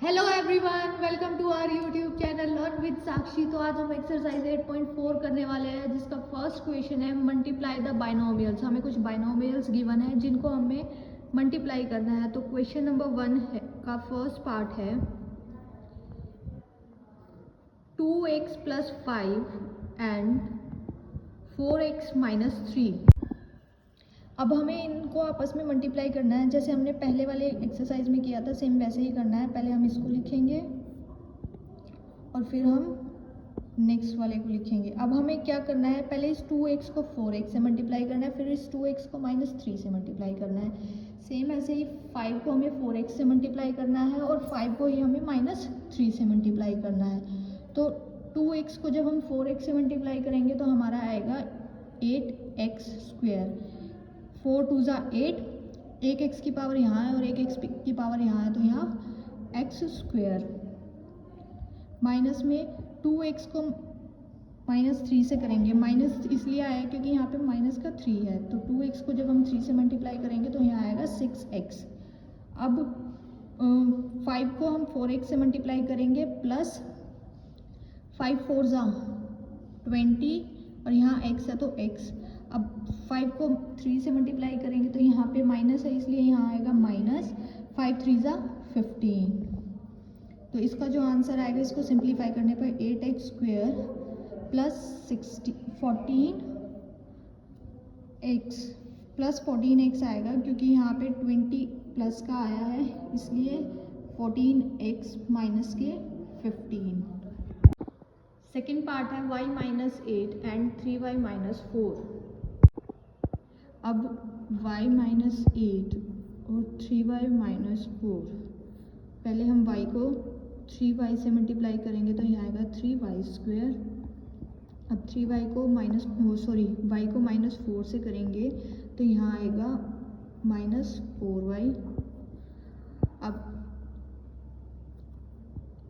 Hello everyone, welcome to our YouTube channel learn with Sakshi. तो आज हम एक्सरसाइज 8.4 करने वाले हैं, जिसका फर्स्ट क्वेश्चन है मल्टीप्लाई द बाइनोमियल्स। हमें कुछ बाइनोमियल्स गिवन है जिनको हमें मल्टीप्लाई करना है। तो क्वेश्चन नंबर 1 है का फर्स्ट पार्ट है 2x + 5 एंड 4x - 3। अब हमें इनको आपस में मल्टीप्लाई करना है, जैसे हमने पहले वाले एक्सरसाइज में किया था, सेम वैसे ही करना है। पहले हम इसको लिखेंगे और फिर हम नेक्स्ट वाले को लिखेंगे। अब हमें क्या करना है, पहले इस 2x को 4x से मल्टीप्लाई करना है, फिर इस 2x को -3 से मल्टीप्लाई करना है। सेम ऐसे ही 5 को हमें 4x से मल्टीप्लाई करना है और 5 को ही हमें -3 से मल्टीप्लाई करना है। तो 2x को जब हम 4x से मल्टीप्लाई करेंगे तो हमारा आएगा 8x²। 4 2 ज़ा 8, एक x की पावर यहाँ है और एक x की पावर यहाँ है, तो यहाँ x²। माइनस में 2x को -3 से करेंगे। माइनस इसलिए आया क्योंकि यहाँ पे माइनस का 3 है, तो 2x को जब हम 3 से मल्टीप्लाई करेंगे तो यहाँ आएगा 6x। अब 5 को हम 4x से मल्टीप्लाई करेंगे, प्लस 5 4 ज़ा 20 और यहाँ x है तो x। अब 5 को 3 से मल्टीप्लाई करेंगे तो यहाँ पे माइनस है, इसलिए यहाँ आएगा माइनस 5 3 ज़ा 15। तो इसका जो आंसर आएगा, इसको सिंप्लीफाई करने पर 8x² + 14x + 14x आएगा, क्योंकि यहाँ पे 20 प्लस का आया है, इसलिए 14x माइनस के 15। सेकेंड पार्ट है y - 8 एंड 3y - 4। अब y - 8 और 3y - 4, पहले हम y को 3y से मल्टीप्लाई करेंगे तो यहाँ आएगा 3y²। अब 3y को y को -4 से करेंगे तो यहाँ आएगा -4y। अब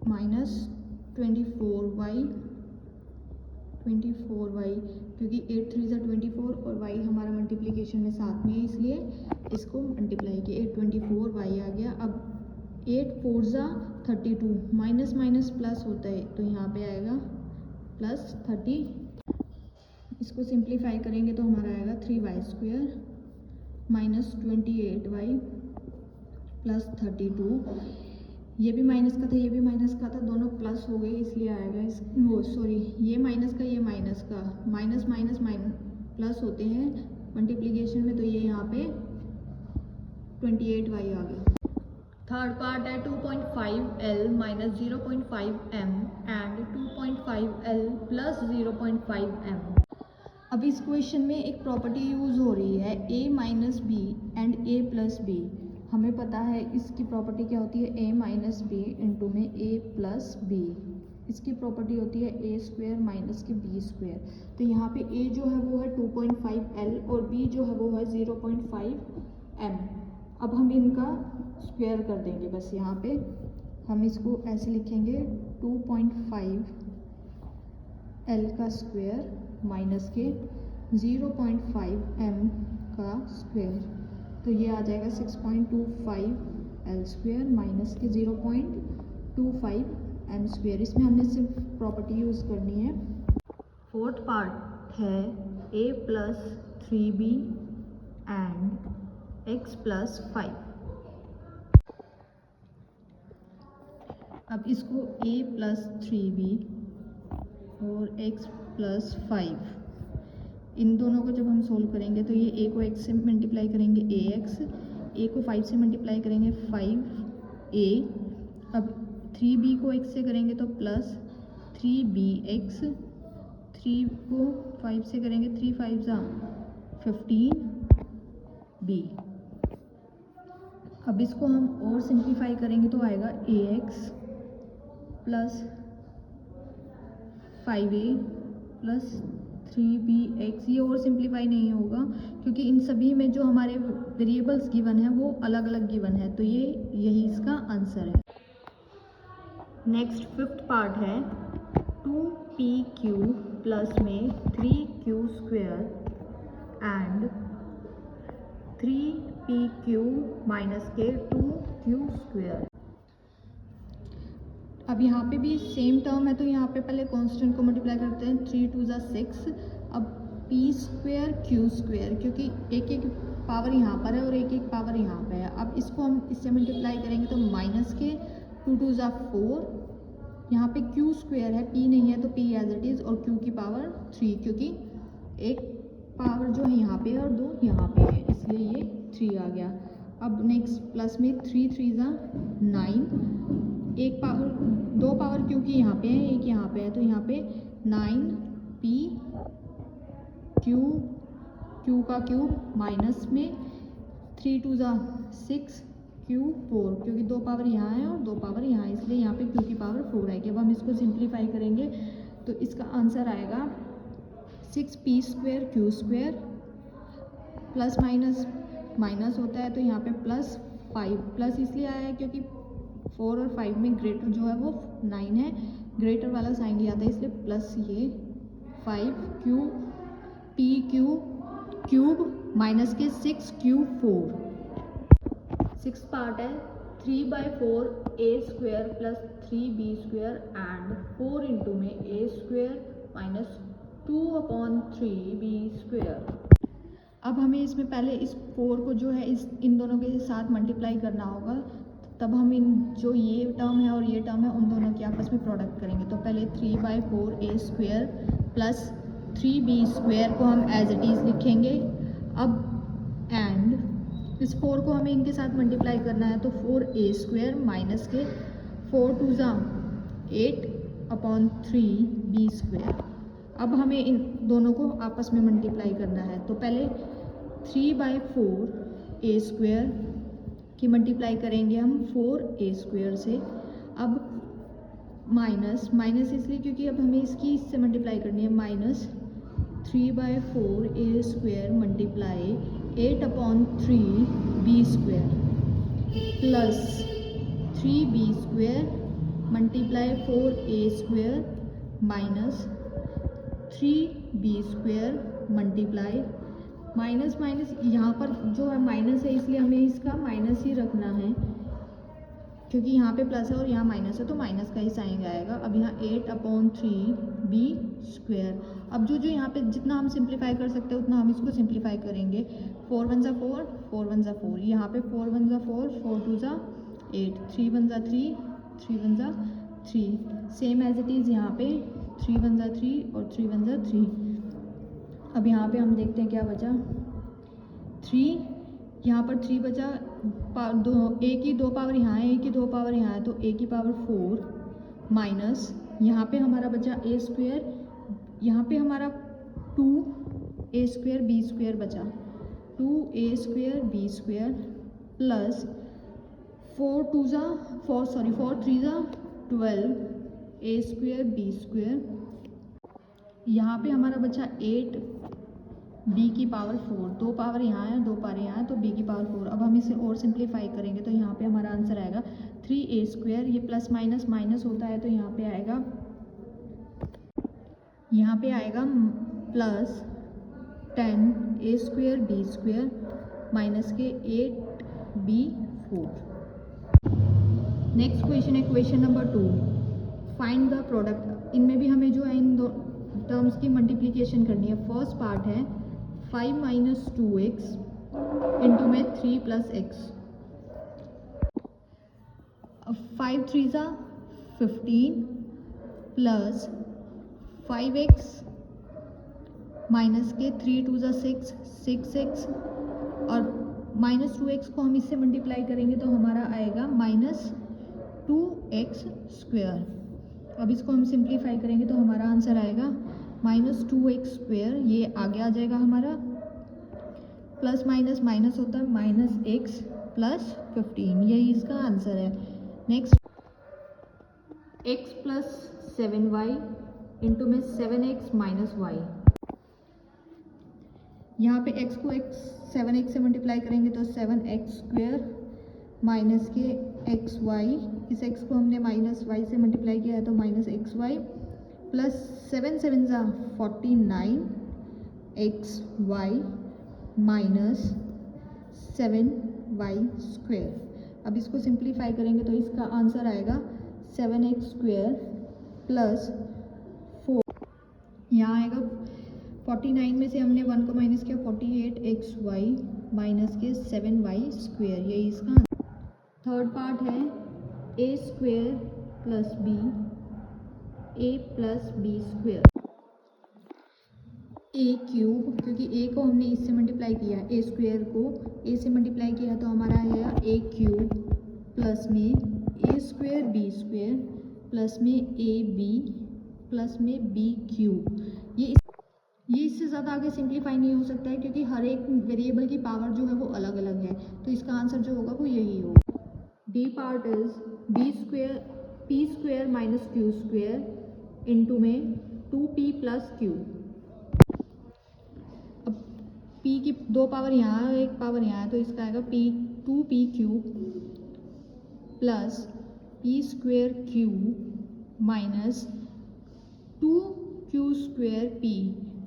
-24y, क्योंकि 8 3 ज़ा 24 और y हमारा मल्टीप्लिकेशन में साथ में है, इसलिए इसको मल्टीप्लाई किया, 824y आ गया। अब 8 4 ज़ा 32, माइनस माइनस प्लस होता है, तो यहाँ पे आएगा +30। इसको सिंप्लीफाई करेंगे तो हमारा आएगा 3y² -28y +32। ये भी माइनस का था, ये भी माइनस का था, दोनों प्लस हो गए, इसलिए आएगा ये माइनस का, ये माइनस का, माइनस माइनस प्लस होते हैं मल्टीप्लिकेशन में, तो ये यहाँ पे 28y आ गया। थर्ड पार्ट है 2.5L - 0.5m and 2.5L + 0.5m। अब इस क्वेश्चन में एक प्रॉपर्टी यूज़ हो रही है a - b and a + b। हमें पता है इसकी प्रॉपर्टी क्या होती है, a - b इंटू में a + b। इसकी प्रॉपर्टी होती है a² - के b²। तो यहाँ पे a जो है वो है 2.5L और b जो है वो है 0.5m। अब हम इनका स्क्वायर कर देंगे, बस यहाँ पे हम इसको ऐसे लिखेंगे 2.5L का स्क्वायर माइनस के 0.5m का स्क्वायर, तो ये आ जाएगा 6.25L² माइनस के 0.25m²। इसमें हमने सिर्फ प्रॉपर्टी यूज़ करनी है। फोर्थ पार्ट है a + 3b एंड x + 5। अब इसको a + 3b और x + 5, इन दोनों को जब हम सोल्व करेंगे तो ये a को x से मल्टीप्लाई करेंगे ax, a को 5 से मल्टीप्लाई करेंगे 5a। अब 3b को x से करेंगे तो प्लस 3bx, 3 को 5 से करेंगे 3 5 ज़ा 15b। अब इसको हम और सिंप्लीफाई करेंगे तो आएगा ax + 5a + 3bx। ये और सिंप्लीफाई नहीं होगा क्योंकि इन सभी में जो हमारे वेरिएबल्स गिवन है वो अलग अलग गिवन है, तो यही इसका आंसर है। नेक्स्ट फिफ्थ पार्ट है 2pq प्लस में 3q² एंड 3pq माइनस के 2q²। अब यहाँ पे भी सेम टर्म है तो यहाँ पे पहले कांस्टेंट को मल्टीप्लाई करते हैं, 3 2 ज़ा 6। अब पी स्क्वेयर क्यू स्क्वेयर, क्योंकि एक एक पावर यहाँ पर है और एक एक पावर यहाँ पे है। अब इसको हम इससे मल्टीप्लाई करेंगे तो माइनस के 2 2 ज़ा 4, यहाँ पे क्यू स्क्वेयर है, पी नहीं है तो पी एज इट इज़, और क्यू की पावर 3, क्योंकि एक पावर जो है यहाँ पे है और दो यहाँ पे है, इसलिए ये 3 आ गया। अब नेक्स्ट प्लस में 3 3 ज़ा 9, एक पावर दो पावर क्यू की यहाँ पे है, एक यहाँ पे है, तो यहाँ पे 9 पी क्यू, क्यू का क्यूब माइनस में 3 2 ज़ा 6 क्यू 4, क्योंकि दो पावर यहाँ है और दो पावर यहाँ है, इसलिए यहाँ पे क्यू की पावर 4 आएगी। अब हम इसको सिंप्लीफाई करेंगे तो इसका आंसर आएगा 6 P square Q square, plus minus minus होता है तो यहाँ पे प्लस 5, प्लस इसलिए आया है क्योंकि 4 और 5 में ग्रेटर जो है वो 9 है, ग्रेटर वाला साइन लिया था इसलिए प्लस ये 5 q p q cube minus के 6 क्यू 4। 6 पार्ट है, 3/4 a square plus 3b square and 4 into में a square minus 2/3b square. अब हमें इसमें पहले इस 4 को जो है इन दोनों के साथ मल्टीप्लाई करना होगा, तब हम इन जो ये टर्म है और ये टर्म है उन दोनों के आपस में प्रोडक्ट करेंगे। तो पहले 3/4 a square plus 3b square को हम एज इट इज़ लिखेंगे। अब एंड इस 4 को हमें इनके साथ मल्टीप्लाई करना है तो 4a स्क्वेयर माइनस के 4 2 ज़ा 8/3b स्क्वेयर। अब हमें इन दोनों को आपस में मल्टीप्लाई करना है तो पहले 3/4 ए स्क्वेयर की मल्टीप्लाई करेंगे हम 4a स्क्वेयर से। अब माइनस माइनस इसलिए क्योंकि अब हमें इसकी इससे मल्टीप्लाई करनी है, minus 3/4 a square multiply 8/3b square plus 3b square multiply 4a square minus 3b square multiply minus minus, यहाँ पर जो है माइनस है इसलिए हमें इसका माइनस ही रखना है, क्योंकि यहाँ पे प्लस है और यहाँ माइनस है तो माइनस का ही साइन आएगा। अब यहाँ 8/3b स्क्वेयर। अब जो जो यहाँ पे जितना हम सिंप्लीफाई कर सकते हैं उतना हम इसको सिंप्लीफाई करेंगे। 4 1 ज़ा 4, 4 1 ज़ा 4, यहाँ पे 4 1 ज़ा 4, 4 2 ज़ा 8, 3 1 ज़ा 3, 3 1 ज़ा 3, सेम एज इट इज़ यहाँ पे 3 1 ज़ा 3 और 3 1 ज़ा 3। अब यहाँ पे हम देखते हैं क्या बचा, 3, यहाँ पर 3 बचा, ए की दो पावर यहाँ है, ए की दो पावर यहाँ है तो ए की पावर 4 माइनस यहाँ पे हमारा बचा ए स्क्वेयर, यहाँ पे हमारा 2a स्क्वेयर b स्क्वेयर बचा, 2a square b square plus 4 3 ज़ा 12 a स्क्वेयर b स्क्वेयर। यहाँ पे हमारा बचा 8 b की पावर 4, दो पावर यहाँ है दो पावर यहाँ है तो b की पावर 4। अब हम इसे और सिंप्लीफाई करेंगे तो यहाँ पे हमारा आंसर आएगा 3a स्क्वेयर, ये प्लस माइनस माइनस होता है तो यहाँ पे आएगा plus 10a square b square minus के 8b 4। नेक्स्ट क्वेश्चन है question number 2, find the product. इनमें भी हमें जो है इन दो टर्म्स की मल्टीप्लिकेशन करनी है। फर्स्ट पार्ट है 5 माइनस 2x इंटू में 3 प्लस x। 5 3 ज़ा 15 प्लस 5x माइनस के 3 2 ज़ा 6, 6x और माइनस 2x को हम इससे मल्टीप्लाई करेंगे तो हमारा आएगा माइनस 2x स्क्वेयर। अब इसको हम सिंप्लीफाई करेंगे तो हमारा आंसर आएगा माइनस 2x स्क्वेयर, ये आगे आ जाएगा हमारा, प्लस माइनस माइनस होता है माइनस x प्लस 15, यही इसका आंसर है। Next x plus 7y into में 7x माइनस y। यहाँ पे x को 7x से मल्टीप्लाई करेंगे तो 7x स्क्वेयर माइनस के xy, इस x को हमने माइनस y से मल्टीप्लाई किया है तो माइनस xy प्लस 7 7 ज़ा 49 xy माइनस 7y स्क्वेयर। अब इसको सिंप्लीफाई करेंगे तो इसका आंसर आएगा 7x² प्लस 4, यहाँ आएगा 49 में से हमने 1 को माइनस किया, 48xy माइनस के 7y², यही इसका आंसर। थर्ड पार्ट है a² plus b, a plus b², a³ क्योंकि a को हमने इससे मल्टीप्लाई किया, a² को a से मल्टीप्लाई किया तो हमारा आएगा a³ प्लस में a² b² प्लस में ab प्लस में b³। ये इससे ज़्यादा आगे सिंप्लीफाई नहीं हो सकता है क्योंकि हर एक वेरिएबल की पावर जो है वो अलग अलग है, तो इसका आंसर जो होगा वो यही होगा। D part is p² minus q² into में 2p प्लस q। अब p की 2 पावर यहाँ है, 1 पावर यहाँ है, तो इसका आएगा 2p³ plus p² minus 2q²p,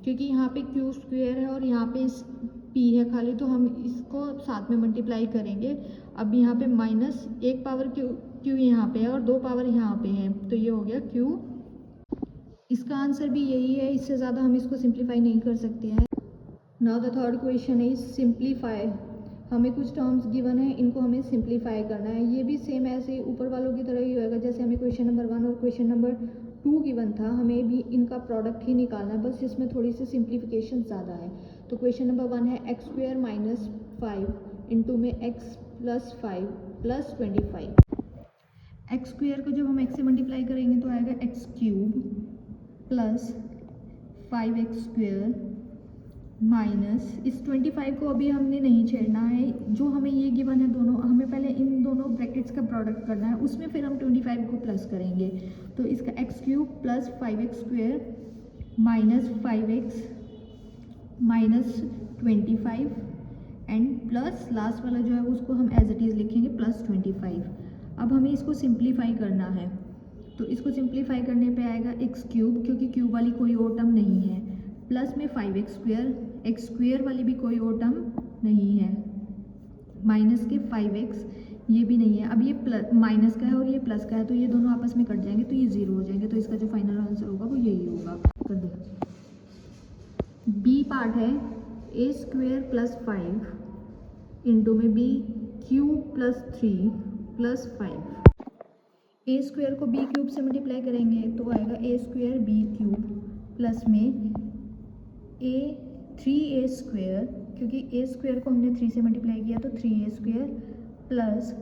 क्योंकि यहाँ पे q² है और यहाँ पे p है खाली, तो हम इसको साथ में मल्टीप्लाई करेंगे। अब यहाँ पे माइनस 1 पावर q यहाँ पे है और 2 पावर यहाँ पे है, तो ये हो गया q। इसका आंसर भी यही है, इससे ज़्यादा हम इसको सिंप्लीफाई नहीं कर सकते हैं। Now the third question is simplify. हमें कुछ टर्म्स गिवन है, इनको हमें सिंप्लीफाई करना है। ये भी सेम ऐसे ऊपर वालों की तरह ही होएगा, जैसे हमें क्वेश्चन नंबर 1 और क्वेश्चन नंबर 2 गिवन था, हमें भी इनका प्रोडक्ट ही निकालना है, बस इसमें थोड़ी सी सिंप्लीफिकेशन ज़्यादा है। तो क्वेश्चन नंबर 1 है x² माइनस 5 इंटू में x प्लस 5 प्लस 25। x² को जब हम x से मल्टीप्लाई करेंगे तो आएगा x³ प्लस 5x² माइनस इस 25 को अभी हमने नहीं छेड़ना है, जो हमें ये गिवन है दोनों, हमें पहले इन दोनों ब्रैकेट्स का प्रोडक्ट करना है, उसमें फिर हम 25 को प्लस करेंगे। तो इसका x³ plus 5x² minus 5x minus 25 and plus last वाला जो है उसको हम एज इट इज़ लिखेंगे प्लस 25। अब हमें इसको सिंप्लीफाई करना है, तो इसको सिंप्लीफाई करने पे आएगा x³ क्योंकि क्यूब वाली कोई और टर्म नहीं है, प्लस में 5x², x² वाली भी कोई और टर्म नहीं है, माइनस के 5x ये भी नहीं है। अब ये प्लस माइनस का है और ये प्लस का है, तो ये दोनों आपस में कट जाएंगे तो ये 0 हो जाएंगे, तो इसका जो फाइनल आंसर होगा वो यही होगा। कर दो। बी पार्ट है a² प्लस 5 इंटू में b³ प्लस 3 प्लस 5। a² को b³ से मल्टीप्लाई करेंगे तो आएगा a² b³ प्लस में 3a² क्योंकि a² को हमने 3 से मल्टीप्लाई किया तो 3a² प्लस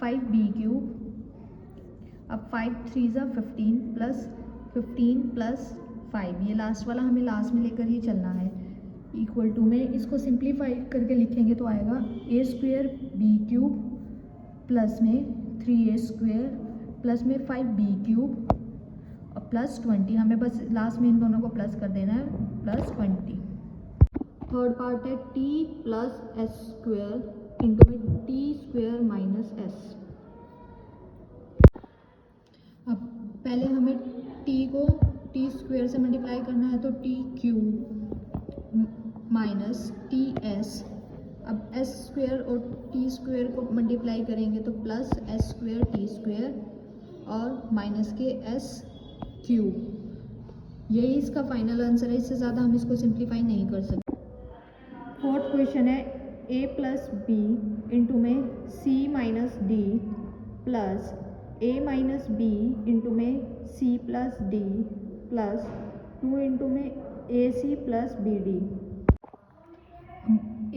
5b³। अब 5 3 ज़ा 15 प्लस 15 प्लस 5, ये लास्ट वाला हमें लास्ट में लेकर ही चलना है, इक्वल टू में इसको सिंप्लीफाई करके लिखेंगे तो आएगा a² b³ प्लस में 3a² प्लस में 5b³ और प्लस 20, हमें बस लास्ट में इन दोनों को प्लस कर देना है, प्लस 20। थर्ड पार्ट है t प्लस s² इंटू में t² माइनस s। अब पहले हमें t को t² से मल्टीप्लाई करना है तो t³ माइनस ts। अब s² और t² को मल्टीप्लाई करेंगे तो प्लस s² t² और माइनस के s³। यही इसका फाइनल आंसर है, इससे ज़्यादा हम इसको सिंप्लीफाई नहीं कर सकते। फोर्थ क्वेश्चन है a प्लस बी इंटू में c minus D plus a minus B into में c plus D plus 2 into में ac plus B D.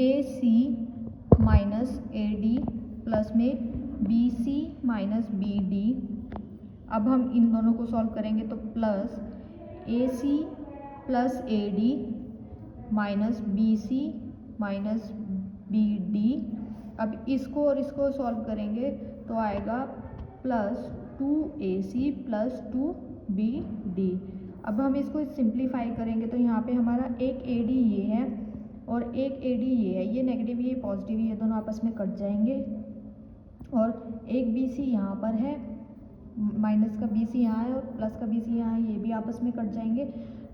ac minus ad plus में bc माइनस bd। अब हम इन दोनों को सॉल्व करेंगे तो plus ac plus ad minus bc minus bd। अब इसको और इसको सॉल्व करेंगे तो आएगा प्लस 2ac प्लस 2bd। अब हम इसको सिंप्लीफाई करेंगे तो यहाँ पे हमारा एक ad ये है और एक ad ये है, ये नेगेटिव ये पॉजिटिव ये दोनों आपस में कट जाएंगे और एक bc यहाँ पर है, माइनस का bc यहाँ है और प्लस का bc यहाँ है, ये भी आपस में कट जाएंगे।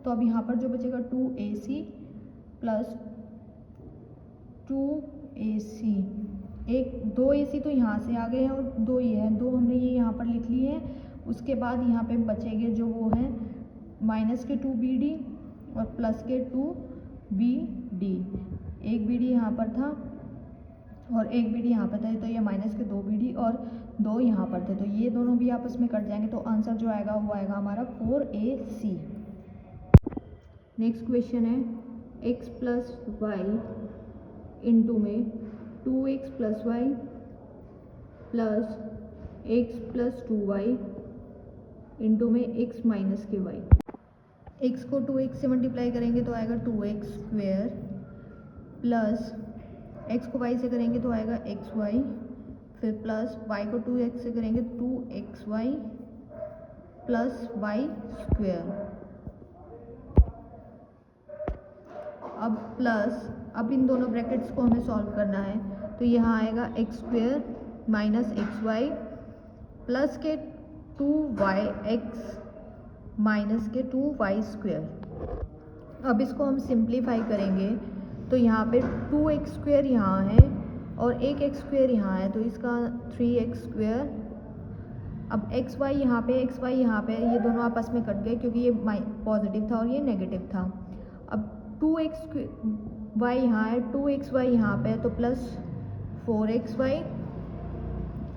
तो अब यहाँ पर जो बचेगा 2ac प्लस 2ac, एक 2ac तो यहाँ से आ गए हैं और 2 ये है, 2 हमने ये यहाँ पर लिख लिए हैं उसके बाद यहाँ पे बचेंगे जो वो है माइनस के 2BD और प्लस के 2BD। एक BD यहाँ पर था और एक BD यहाँ पर था, तो ये माइनस के 2BD और 2 यहाँ पर थे, तो ये दोनों भी आपस में कट जाएंगे, तो आंसर जो आएगा वो आएगा हमारा 4AC। नेक्स्ट क्वेश्चन है x प्लस वाई इंटू में 2x plus Y plus x plus 2y into में x माइनस के y। x को 2x से मल्टीप्लाई करेंगे तो आएगा 2x स्क्वेयर प्लस x को y से करेंगे तो आएगा xy, फिर प्लस y को 2x से करेंगे 2xy प्लस y स्क्वेयर। अब प्लस, अब इन दोनों ब्रैकेट्स को हमें सॉल्व करना है, तो यहाँ आएगा x square minus xy plus के 2yx माइनस के 2y स्क्वेयर। अब इसको हम सिंप्लीफाई करेंगे तो यहाँ पे 2x स्क्वेयर यहाँ है और एक x स्क्वेयर यहाँ है, तो इसका 3x स्क्वेयर। अब xy यहाँ पे ये दोनों आपस में कट गए क्योंकि ये पॉजिटिव था और ये नेगेटिव था। अब 2xy यहाँ है, 2xy यहाँ पे है, तो प्लस 4xy।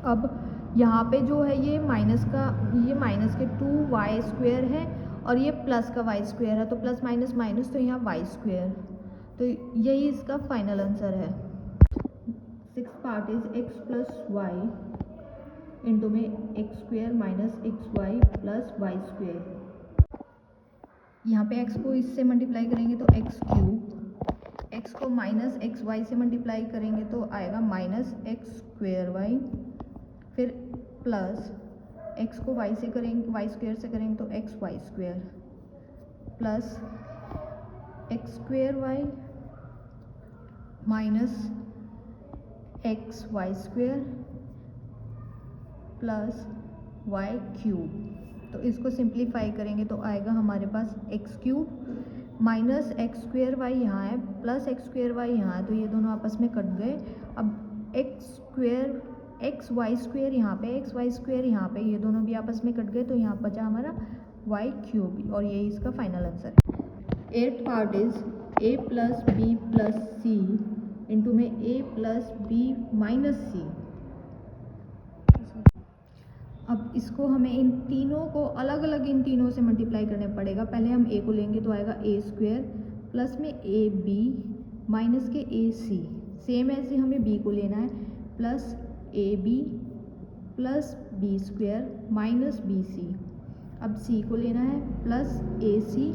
अब यहाँ पे जो है ये माइनस के 2y स्क्वेयर है और ये प्लस का y स्क्वेयर है, तो प्लस माइनस माइनस, तो यहाँ y स्क्वेयर, तो यही इसका फाइनल आंसर है। 6th part is x plus Y into में x square minus xy plus y square. यहाँ पे x को इससे मल्टीप्लाई करेंगे तो x क्यूब, x को माइनस xy से मल्टीप्लाई करेंगे तो आएगा माइनस x स्क्वेयर y, फिर प्लस x को y से करेंगे, y स्क्वेयर से करेंगे तो xy square plus x square y minus xy square plus y cube. तो इसको सिंप्लीफाई करेंगे तो आएगा हमारे पास x cube minus x square y यहाँ है प्लस x स्क्वेयर y यहाँ है, तो ये दोनों आपस में कट गए। अब x square X Y square यहाँ पे, एक्स वाई स्क्वेयर यहाँ पे, ये दोनों भी आपस में कट गए, तो यहाँ बचा हमारा y क्यूब और यही इसका फाइनल आंसर है। 8th part is a plus B plus C into में a plus B minus C. अब इसको हमें इन तीनों को अलग अलग इन तीनों से मल्टीप्लाई करने पड़ेगा। पहले हम a को लेंगे तो आएगा a स्क्वेयर प्लस में a b माइनस के a c। सेम ऐसे हमें b को लेना है, plus A B plus B square minus B C. अब सी को लेना है, प्लस ए C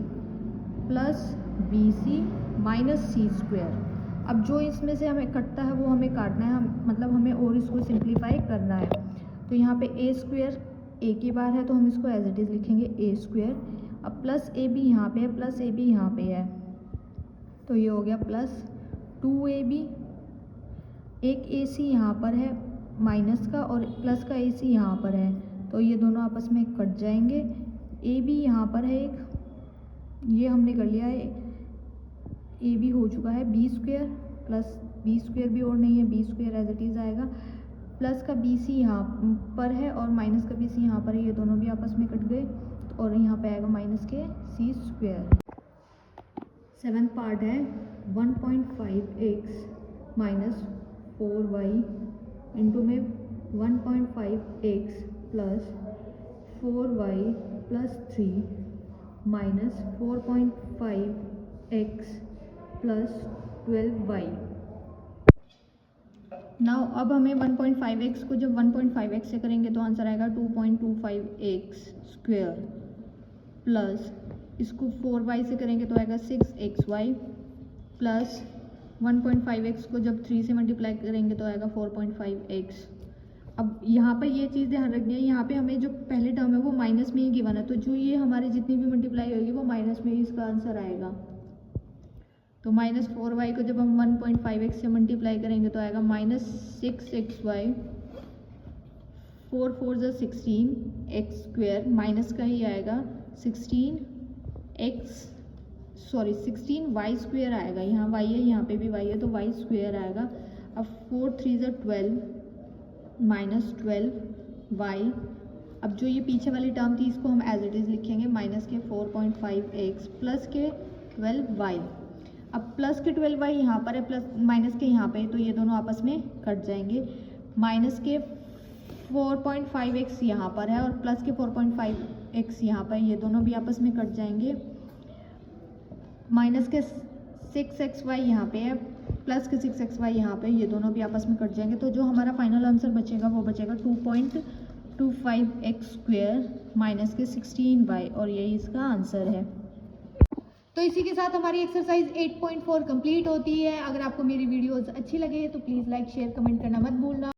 plus B C minus C square. अब जो इसमें से हमें कटता है वो हमें काटना है, मतलब हमें और इसको सिंप्लीफाई करना है। तो यहाँ पे ए स्क्वेयर ए की बार है तो हम इसको एज इट इज़ लिखेंगे ए स्क्वेयर। अब प्लस ए बी यहाँ पे है, प्लस ए बी यहाँ पे है, तो ये हो गया प्लस 2ab। एक ए सी यहाँ पर है माइनस का और प्लस का ए सी यहाँ पर है, तो ये दोनों आपस में कट जाएंगे। ए बी यहाँ पर है एक, ये हमने कर लिया है, ए बी हो चुका है B square plus B square भी और नहीं है, B square as it is आएगा। प्लस का बी सी यहाँ पर है और माइनस का बी सी यहाँ पर है, ये दोनों भी आपस में कट गए और यहाँ पे आएगा माइनस के सी स्क्वेयर। 7th पार्ट है 1.5x माइनस 4y इंटू में 1.5x plus 4y plus 3 minus 4.5x plus 12y। Now अब हमें 1.5x को जब 1.5x से करेंगे तो आंसर आएगा 2.25x स्क्वेयर प्लस इसको 4y से करेंगे तो आएगा 6xy प्लस 1.5x को जब 3 से मल्टीप्लाई करेंगे तो आएगा 4.5x। अब यहाँ पर ये चीज़ ध्यान रखनी है, यहाँ पे हमें जो पहले टर्म है वो माइनस में ही गिवन है, तो जो ये हमारी जितनी भी मल्टीप्लाई होगी वो माइनस में ही इसका आंसर आएगा। तो माइनस 4y को जब हम 1.5x से मल्टीप्लाई करेंगे तो आएगा माइनस 6xy, 4 4 ज़ा 16 x स्क्वेयर माइनस का ही आएगा 16y स्क्वेयर आएगा। यहाँ y है, यहाँ पे भी y है, तो y स्क्वेयर आएगा। अब 4 3 ज़ा 12 माइनस 12y अब जो ये पीछे वाली टर्म थी इसको हम एज इट इज़ लिखेंगे, माइनस के 4.5x प्लस के 12y। अब प्लस के 12y यहाँ पर है, प्लस माइनस के यहाँ पे है, तो ये दोनों आपस में कट जाएंगे। माइनस के 4.5x यहाँ पर है और प्लस के 4.5x यहाँ पर, ये दोनों भी आपस में कट जाएंगे। माइनस के 6xy यहाँ पे है, प्लस के 6xy यहाँ पे, ये दोनों भी आपस में कट जाएंगे। तो जो हमारा फाइनल आंसर बचेगा वो बचेगा 2.25x² माइनस के 16y, और यही इसका आंसर है। तो इसी के साथ हमारी एक्सरसाइज 8.4 कंप्लीट होती है। अगर आपको मेरी वीडियोस अच्छी लगे तो प्लीज़ लाइक शेयर कमेंट करना मत भूलना।